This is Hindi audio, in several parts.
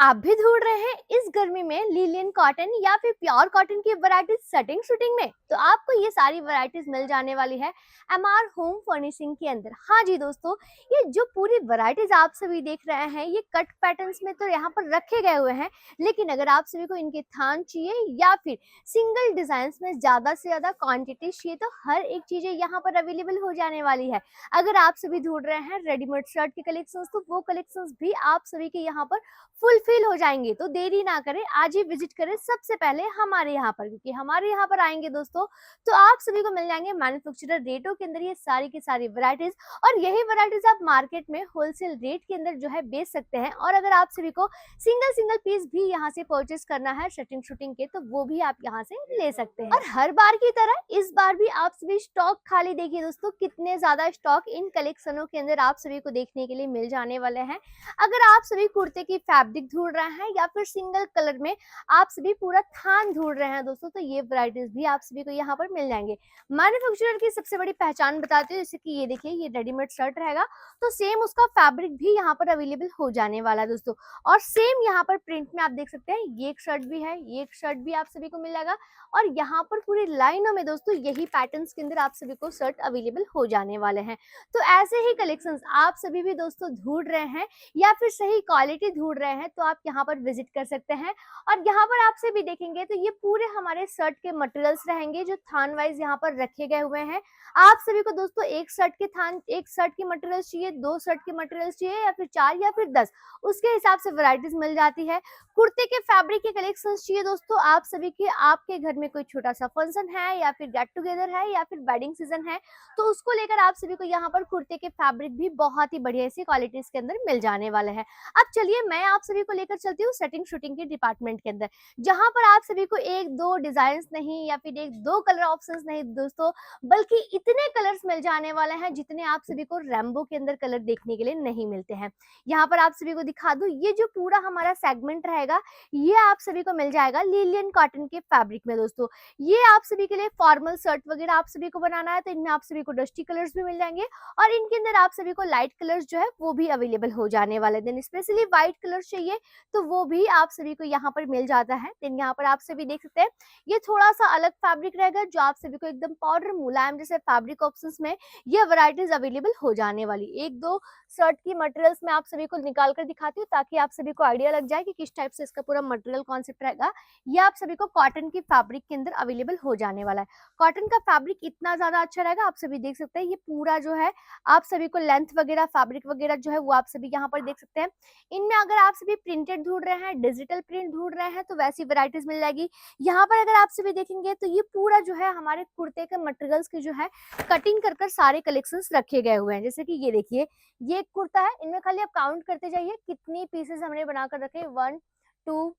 आप भी ढूंढ रहे हैं इस गर्मी में लिलियन कॉटन या फिर प्योर कॉटन की वैरायटीज सेटिंग शूटिंग में, तो आपको ये सारी वैरायटीज मिल जाने वाली है एमआर होम फर्निशिंग के अंदर। हाँ जी दोस्तों, ये जो पूरी वैरायटीज आप सभी देख रहे हैं ये कट पैटर्न्स में तो यहाँ पर रखे गए हुए हैं, लेकिन अगर आप सभी को इनके थान चाहिए या फिर सिंगल डिजाइन में ज्यादा से ज्यादा क्वांटिटी चाहिए तो हर एक चीजें यहाँ पर अवेलेबल हो जाने वाली है। अगर आप सभी ढूंढ रहे हैं रेडीमेड शर्ट के कलेक्शंस, तो वो कलेक्शंस भी आप सभी के यहाँ पर फुलफिल हो जाएंगे। तो देरी ना करें, आज ही विजिट करें सबसे पहले हमारे यहाँ पर, क्योंकि हमारे यहाँ पर आएंगे दोस्तों तो आप सभी को मिल जाएंगे मैन्युफैक्चरर रेटों के अंदर ये सारी की सारी वैरायटीज, और यही वैरायटीज आप मार्केट में होलसेल रेट के अंदर जो है बेच सकते हैं। और अगर आप सभी को सिंगल सिंगल पीस भी यहाँ से परचेस करना है शटिंग शूटिंग के, तो वो भी आप यहाँ से ले सकते हैं। और हर बार की तरह इस बार भी आप सभी स्टॉक खाली देखिए दोस्तों, कितने ज्यादा स्टॉक इन कलेक्शनों के अंदर आप सभी को देखने के लिए मिल जाने वाले हैं। अगर आप सभी कुर्ते की फैब्रिक ढूंढ रहे हैं या फिर सिंगल कलर में आप सभी पूरा थान ढूंढ रहे हैं दोस्तों, तो ये वैरायटीज भी आप सभी को यहाँ पर मिल जाएंगे। मैन्युफैक्चरर की सबसे बड़ी पहचान बताती हूँ, जैसे कि ये देखिए ये रेडीमेड शर्ट रहेगा तो सेम उसका फैब्रिक भी यहाँ पर अवेलेबल हो जाने वाला है दोस्तों। और सेम यहाँ पर प्रिंट में आप देख सकते हैं ये एक शर्ट भी है, ये एक शर्ट भी आप सभी को मिल जाएगा। और यहाँ पर पूरी लाइनों में दोस्तों यही पैटर्न्स के अंदर आप सभी को शर्ट अवेलेबल हो जाने वाले हैं। तो ऐसे ही कलेक्शंस आप सभी भी दोस्तों ढूंढ रहे हैं या फिर सही क्वालिटी ढूंढ रहे हैं, तो आप यहाँ पर विजिट कर सकते हैं। और यहाँ पर आप सभी देखेंगे तो ये पूरे हमारे शर्ट के मटेरियल्स रहेंगे जो थान वाइज यहाँ पर रखे गए हुए हैं। आप सभी को दोस्तों एक शर्ट के थान, एक शर्ट की मटेरियल्स चाहिए, दो शर्ट के मटेरियल्स चाहिए, या फिर 4 या फिर 10, उसके हिसाब से वैरायटीज मिल जाती है। कुर्ते के फैब्रिक के कलेक्शंस चाहिए दोस्तों आप सभी के, आपके घर में कोई छोटा सा फंक्शन है या फिर गेट टुगेदर है या फिर वेडिंग सीजन है, तो उसको लेकर आप सभी को यहाँ पर कुर्ते के फैब्रिक भी बहुत ही बढ़िया सी क्वालिटीज के अंदर मिल जाने वाले हैं। अब चलिए मैं आप सभी को लेकर चलती हूँ सेटिंग शूटिंग के डिपार्टमेंट के अंदर, जहां पर आप सभी को एक दो डिजाइन नहीं या फिर एक दो कलर ऑप्शंस नहीं दोस्तों, बल्कि इतने कलर्स मिल जाने वाले हैं जितने आप सभी को रेम्बो के अंदर कलर देखने के लिए नहीं मिलते हैं। यहाँ पर आप सभी को दिखा दूं, ये जो पूरा हमारा सेगमेंट रहेगा ये आप सभी को मिल जाएगा लिलियन कॉटन के फैब्रिक में दोस्तों। ये आप सभी के लिए फॉर्मल शर्ट वगैरह आप सभी को बनाना है तो इनमें आप सभी को डस्टी कलर्स भी मिल जाएंगे, और इनके अंदर आप सभी को लाइट कलर्स जो है वो भी अवेलेबल हो जाने वाले। देन स्पेशली व्हाइट कलर चाहिए तो वो भी आप सभी को यहाँ पर मिल जाता है। देन यहाँ पर आप सभी देख सकते हैं ये थोड़ा सा अलग फैब्रिक रहेगा जो आप सभी को एकदम पाउडर मुलायम जैसे फैब्रिक ऑप्शंस में ये वैरायटीज अवेलेबल हो जाने वाली। एक दो शर्ट की मटेरियल्स में आप सभी को निकाल कर दिखाती हूँ ताकि आप सभी को आइडिया लग जाए कि किस टाइप से इसका पूरा मटेरियल कॉन्सेप्ट रहेगा। ये आप सभी को कॉटन की फैब्रिक के अंदर अवेलेबल हो जाने वाला है। कॉटन का फैब्रिक इतना ज्यादा अच्छा रहेगा, आप सभी देख सकते हैं ये पूरा जो है आप सभी को लेंथ वगैरह फैब्रिक वगैरह जो है वो आप सभी यहाँ पर देख सकते हैं। इनमें अगर आप सभी प्रिंटेड ढूंढ रहे हैं, डिजिटल प्रिंट ढूंढ रहे हैं, तो वैसी वैरायटीज मिल जाएगी। यहाँ पर अगर आप सभी देखेंगे तो ये पूरा जो है हमारे कुर्ते के मटेरियल्स की जो है कटिंग कर कर सारे कलेक्शंस रखे गए हुए हैं। जैसे कि ये देखिए ये एक कुर्ता है, इनमें खाली आप काउंट करते जाइए कितनी पीसेस हमने बनाकर रखे, 1 2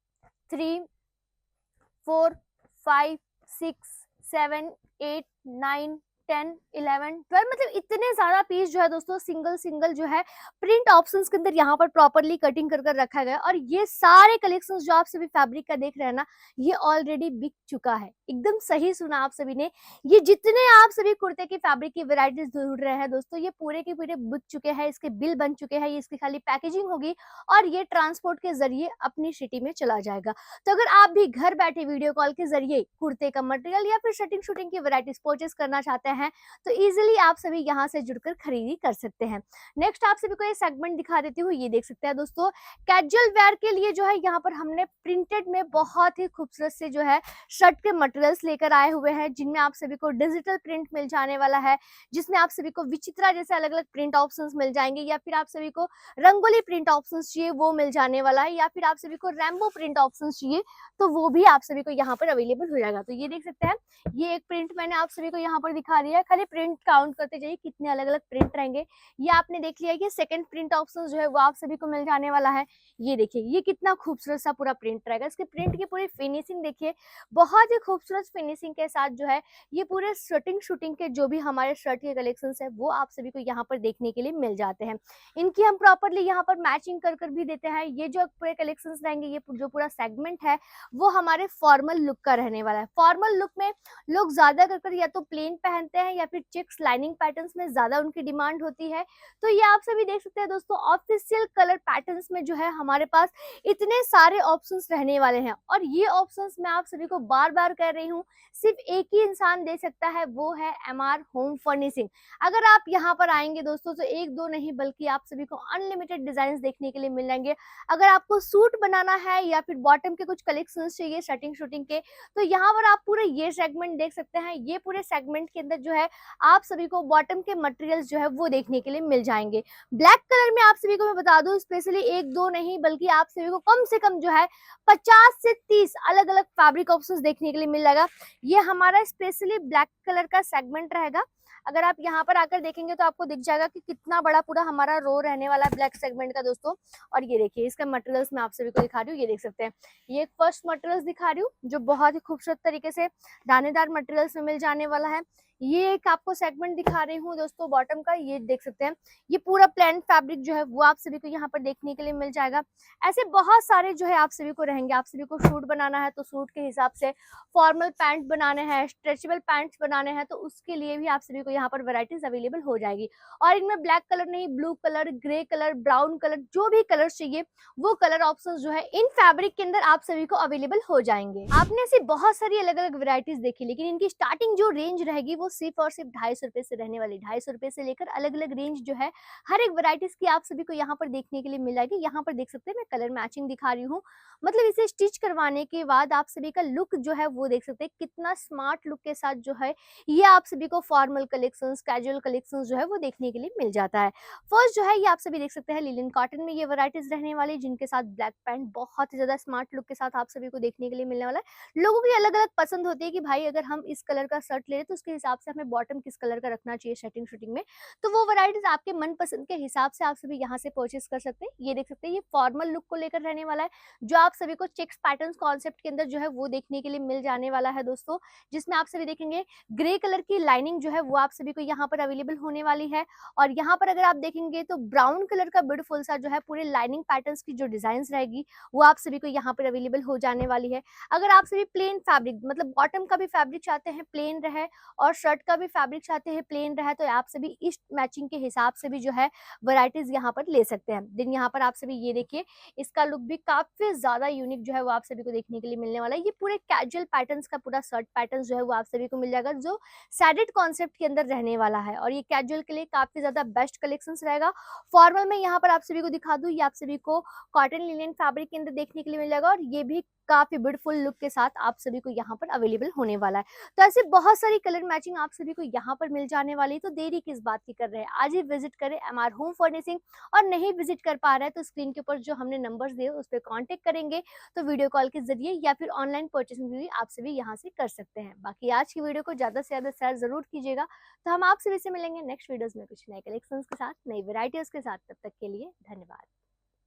3 4 5 6 7 8 9 10 11 12, मतलब इतने ज्यादा पीस जो है दोस्तों सिंगल सिंगल जो है प्रिंट ऑप्शंस के अंदर यहाँ पर प्रॉपरली कटिंग कर कर रखा गया है। और ये सारे कलेक्शंस जो आप सभी फैब्रिक का देख रहे हैं ना, ये ऑलरेडी बिक चुका है। एकदम सही सुना आप सभी ने, ये जितने आप सभी कुर्ते की फैब्रिक की वेराइटीज ढूंढ रहे हैं दोस्तों ये पूरे के पूरे बिक चुके हैं, इसके बिल बन चुके हैं, ये इसकी खाली पैकेजिंग होगी और ये ट्रांसपोर्ट के जरिए अपनी सिटी में चला जाएगा। तो अगर आप भी घर बैठे वीडियो कॉल के जरिए कुर्ते का मटेरियल या फिर शटिंग शूटिंग की वैरायटीज परचेस करना चाहते हैं तो इजीली आप सभी यहाँ से जुड़कर खरीदी कर सकते हैं। नेक्स्ट आप सभी को ये सेगमेंट दिखा देती हूँ, ये देख सकते हैं दोस्तों कैजुअल वेयर के लिए जो है यहाँ पर हमने प्रिंटेड में बहुत ही खूबसूरत से जो है शर्ट के मटेरियल्स लेकर आए हुए हैं, जिनमें आप सभी को डिजिटल प्रिंट मिल जाने वाला है, जिसमें आप सभी को विचित्रा जैसे अलग अलग प्रिंट ऑप्शंस मिल जाएंगे, या फिर आप सभी को रंगोली प्रिंट ऑप्शंस चाहिए वो मिल जाने वाला है, या फिर आप सभी को रैम्बो प्रिंट ऑप्शंस चाहिए तो वो भी आप सभी को यहाँ पर अवेलेबल हो जाएगा। तो ये देख सकते हैं ये एक प्रिंट मैंने आप सभी को यहाँ पर दिखा दिया है, खाली प्रिंट काउंट करते जाइए कितने अलग अलग प्रिंट रहेंगे। ये आपने देख लिया कि सेकंड प्रिंट ऑप्शन जो है वो आप सभी को मिल जाने वाला है। ये देखिए ये कितना खूबसूरत सा पूरा प्रिंट रहेगा, इसके प्रिंट की पूरी फिनिशिंग देखिए, बहुत ही खूबसूरत फिनिशिंग के साथ जो है ये पूरे शर्टिंग शूटिंग के जो भी हमारे शर्ट के कलेक्शंस है वो आप सभी को यहाँ पर देखने के लिए मिल जाते हैं। इनकी हम प्रॉपरली यहाँ पर मैचिंग कर कर भी देते हैं। ये जो पूरे कलेक्शंस रहेंगे, ये जो पूरा सेगमेंट है वो हमारे फॉर्मल लुक का रहने वाला है। फॉर्मल लुक में लोग ज्यादा कर या तो प्लेन पहनते पहनते हैं या फिर चेक्स लाइनिंग पैटर्न्स में ज्यादा उनकी डिमांड होती है। तो ये आप सभी देख सकते हैं दोस्तों, ऑफिशियल कलर पैटर्न्स में जो है हमारे पास इतने सारे ऑप्शंस रहने वाले हैं। और ये ऑप्शंस मैं आप सभी को बार बार कह रही हूँ, सिर्फ एक ही इंसान दे सकता है, वो है एमआर होम फर्निशिंग। अगर आप यहाँ पर आएंगे दोस्तों तो एक दो नहीं बल्कि आप सभी को अनलिमिटेड डिजाइन देखने के लिए मिल जाएंगे। अगर आपको सूट बनाना है या फिर बॉटम के कुछ कलेक्शंस चाहिए सेटिंग शूटिंग के, तो यहाँ पर आप पूरे ये सेगमेंट देख सकते हैं। ये पूरे सेगमेंट के अंदर जो है आप सभी को बॉटम के मटेरियल्स जो है वो देखने के लिए मिल जाएंगे। ब्लैक कलर में आप सभी को मैं बता दूं, स्पेशली एक दो नहीं बल्कि आप सभी को कम से कम जो है 50 से 30 अलग अलग फैब्रिक ऑप्शंस देखने के लिए मिल जाएगा। ये हमारा स्पेशली ब्लैक कलर का सेगमेंट रहेगा। अगर आप यहाँ पर आकर देखेंगे तो आपको दिख जाएगा कि कितना बड़ा पूरा हमारा रो रहने वाला है ब्लैक सेगमेंट का दोस्तों। और ये देखिए इसका मटेरियल्स मैं आप सभी को दिखा रही हूँ, ये देख सकते हैं। ये फर्स्ट मटेरियल्स दिखा रही हूँ जो बहुत ही खूबसूरत तरीके से दानेदार मटेरियल्स में मिल जाने वाला है। ये एक आपको सेगमेंट दिखा रही हूँ दोस्तों बॉटम का, ये देख सकते हैं। ये पूरा प्लेन फैब्रिक जो है वो आप सभी को यहाँ पर देखने के लिए मिल जाएगा। ऐसे बहुत सारे जो है आप सभी को रहेंगे। आप सभी को सूट बनाना है तो सूट के हिसाब से, फॉर्मल पैंट बनाने हैं, स्ट्रेचेबल पैंट्स बनाने हैं तो उसके लिए भी आप सभी को यहाँ पर वैरायटीज अवेलेबल हो जाएगी। और इनमें ब्लैक कलर नहीं, blue colour, grey colour, brown colour, जो भी कलर चाहिए वो कलर ऑप्शंस जो है इन फैब्रिक के अंदर आप सभी को अवेलेबल हो जाएंगे। आपने ऐसी बहुत सारी अलग अलग वैरायटीज देखी, लेकिन इनकी स्टार्टिंग जो रेंज रहेगी वो सिर्फ और सिर्फ 250 रुपए से रहने वाली। 250 रुपए से लेकर अलग अलग रेंज जो है हर एक वैरायटीज की आप सभी को यहाँ पर देखने के लिए मिल जाएगी। यहाँ पर देख सकते हैं मैं कलर मैचिंग दिखा रही हूँ, मतलब इसे स्टिच करवाने के बाद आप सभी का लुक जो है वो देख सकते हैं कितना स्मार्ट लुक के साथ जो है ये आप सभी को फॉर्मल कलेक्शंस, कैजुअल कलेक्शंस जो है वो देखने के लिए मिल जाता है। फर्स्ट जो है ये आप सभी देख सकते हैं लिनन कॉटन में ये वैरायटीज रहने वाली, जिनके साथ ब्लैक पैंट बहुत ही ज्यादा स्मार्ट लुक के साथ आप सभी को देखने के लिए मिलने वाला है। लोगों की अलग अलग पसंद होती है कि भाई अगर हम इस कलर का शर्ट ले रहे तो उसके हिसाब से हमें बॉटम किस कलर का रखना चाहिए सेटिंग शूटिंग में, तो वो वैरायटीज आपके मन पसंद के हिसाब से आप सभी यहाँ से परचेस कर सकते हैं। ये देख सकते हैं ये फॉर्मल लुक को लेकर रहने वाला है, जो आप सभी को चेक्स पैटर्न्स कॉन्सेप्ट के अंदर जो है वो देखने के लिए मिल जाने वाला है दोस्तों। जिसमें आप सभी देखेंगे ग्रे कलर की लाइनिंग जो है वो आप सभी को यहाँ पर अवेलेबल होने वाली है। और यहाँ पर अगर आप देखेंगे तो ब्राउन कलर का ब्यूटीफुल सा जो है पूरे लाइनिंग पैटर्न्स की जो डिजाइन रहेगी वो आप सभी को यहाँ पर अवेलेबल हो जाने वाली है। अगर आप सभी प्लेन फैब्रिक मतलब बॉटम का भी फैब्रिक चाहते हैं प्लेन रहे और शर्ट का भी फैब्रिक चाहते हैं प्लेन रहे, तो आप सभी इस मैचिंग के हिसाब से भी जो है वैरायटीज यहाँ पर ले सकते हैं। देन यहाँ पर आप सभी ये देखिए इसका लुक भी काफी ज्यादा यूनिक जो है वो आप सभी को देखने के लिए मिलने वाला है। ये पूरे कैजुअल पैटर्न्स का पूरा शर्ट पैटर्न जो है वो आप सभी को मिल जाएगा, जो सैडेड कॉन्सेप्ट के अंदर रहने वाला है। और ये कैजुअल के लिए काफी ज्यादा बेस्ट कलेक्शंस रहेगा। फॉर्मल में यहाँ पर आप सभी को दिखा दूं, ये आप सभी को कॉटन लिनन फैब्रिक के अंदर देखने के लिए मिल जाएगा और ये भी काफी ब्यूटीफुल लुक के साथ आप सभी को यहाँ पर अवेलेबल होने वाला है। तो ऐसे बहुत सारी कलर मैचिंग आप सभी को यहाँ पर मिल जाने वाली है। तो देरी किस बात की कर रहे हैं, आज ही विजिट करें एमआर होम फर्निशिंग। और नहीं विजिट कर पा रहे हैं तो स्क्रीन के ऊपर जो हमने नंबर्स दिए उस पर कॉन्टेक्ट करेंगे, तो वीडियो कॉल के जरिए या फिर ऑनलाइन परचेसिंग भी आप सभी यहाँ से कर सकते हैं। बाकी आज की वीडियो को ज्यादा से ज्यादा शेयर जरूर कीजिएगा। तो हम आप सभी से मिलेंगे नेक्स्ट वीडियोज में कुछ नए कलेक्शंस के साथ, नई वेराइटीज के साथ। तब तक के लिए धन्यवाद।